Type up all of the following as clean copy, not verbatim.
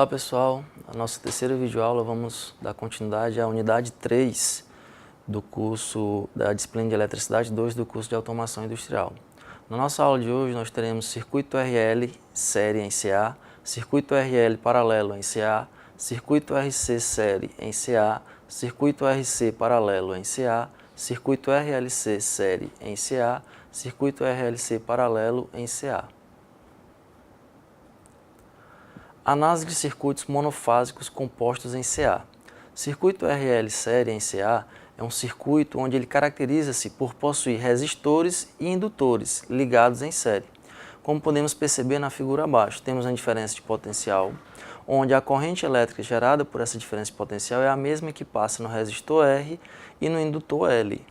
Olá pessoal, na nossa terceira videoaula vamos dar continuidade à unidade 3 do curso da disciplina de Eletricidade 2 do curso de Automação Industrial. Na nossa aula de hoje nós teremos circuito RL série em CA, circuito RL paralelo em CA, circuito RC série em CA, circuito RC paralelo em CA, circuito RLC série em CA, circuito RLC paralelo em CA. Análise de circuitos monofásicos compostos em CA. Circuito RL série em CA é um circuito onde ele caracteriza-se por possuir resistores e indutores ligados em série. Como podemos perceber na figura abaixo, temos uma diferença de potencial, onde a corrente elétrica gerada por essa diferença de potencial é a mesma que passa no resistor R e no indutor L.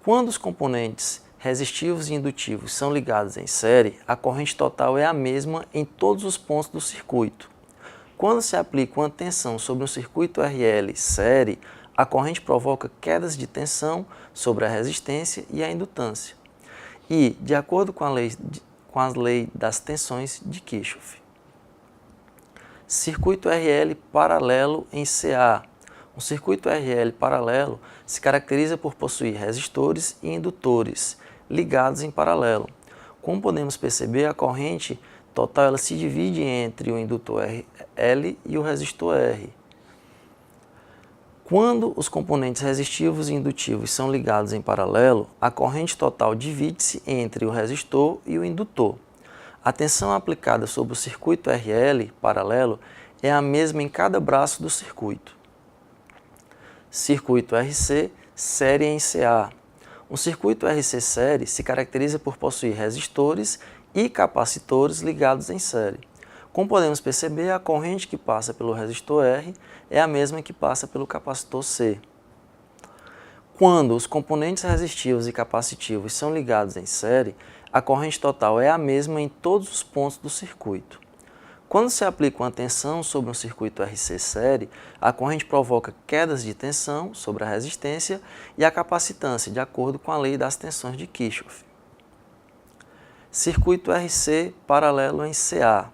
Quando os componentes resistivos e indutivos são ligados em série, a corrente total é a mesma em todos os pontos do circuito. Quando se aplica uma tensão sobre um circuito RL série, a corrente provoca quedas de tensão sobre a resistência e a indutância, e de acordo com a lei das tensões de Kirchhoff. Circuito RL paralelo em CA. Um circuito RL paralelo se caracteriza por possuir resistores e indutores ligados em paralelo. Como podemos perceber, a corrente total ela se divide entre o indutor L e o resistor R. Quando os componentes resistivos e indutivos são ligados em paralelo, a corrente total divide-se entre o resistor e o indutor. A tensão aplicada sobre o circuito RL paralelo é a mesma em cada braço do circuito. Circuito RC série em CA. Um circuito RC série se caracteriza por possuir resistores e capacitores ligados em série. Como podemos perceber, a corrente que passa pelo resistor R é a mesma que passa pelo capacitor C. Quando os componentes resistivos e capacitivos são ligados em série, a corrente total é a mesma em todos os pontos do circuito. Quando se aplica uma tensão sobre um circuito RC série, a corrente provoca quedas de tensão sobre a resistência e a capacitância, de acordo com a lei das tensões de Kirchhoff. Circuito RC paralelo em CA.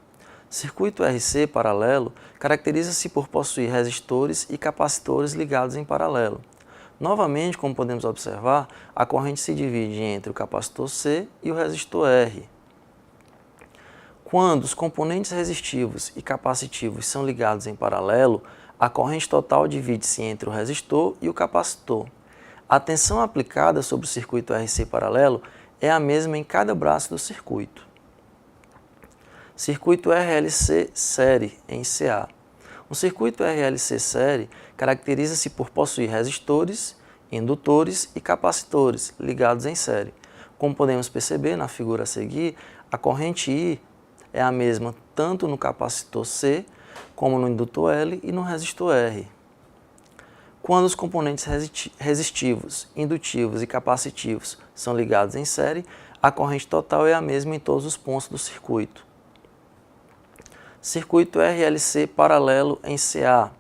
Circuito RC paralelo caracteriza-se por possuir resistores e capacitores ligados em paralelo. Novamente, como podemos observar, a corrente se divide entre o capacitor C e o resistor R. Quando os componentes resistivos e capacitivos são ligados em paralelo, a corrente total divide-se entre o resistor e o capacitor. A tensão aplicada sobre o circuito RC paralelo é a mesma em cada braço do circuito. Circuito RLC série em CA. Um circuito RLC série caracteriza-se por possuir resistores, indutores e capacitores ligados em série. Como podemos perceber na figura a seguir, a corrente I é a mesma tanto no capacitor C, como no indutor L e no resistor R. Quando os componentes resistivos, indutivos e capacitivos são ligados em série, a corrente total é a mesma em todos os pontos do circuito. Circuito RLC paralelo em CA.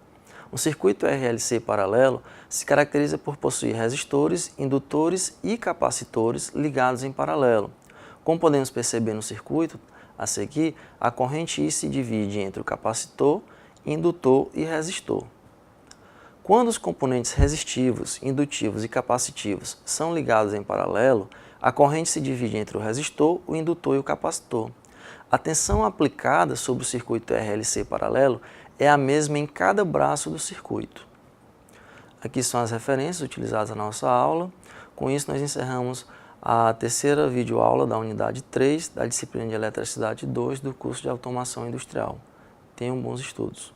Um circuito RLC paralelo se caracteriza por possuir resistores, indutores e capacitores ligados em paralelo. Como podemos perceber no circuito a seguir, a corrente I se divide entre o capacitor, indutor e resistor. Quando os componentes resistivos, indutivos e capacitivos são ligados em paralelo, a corrente se divide entre o resistor, o indutor e o capacitor. A tensão aplicada sobre o circuito RLC paralelo é a mesma em cada braço do circuito. Aqui são as referências utilizadas na nossa aula. Com isso, nós encerramos a terceira videoaula da unidade 3 da disciplina de Eletricidade 2 do curso de Automação Industrial. Tenham bons estudos.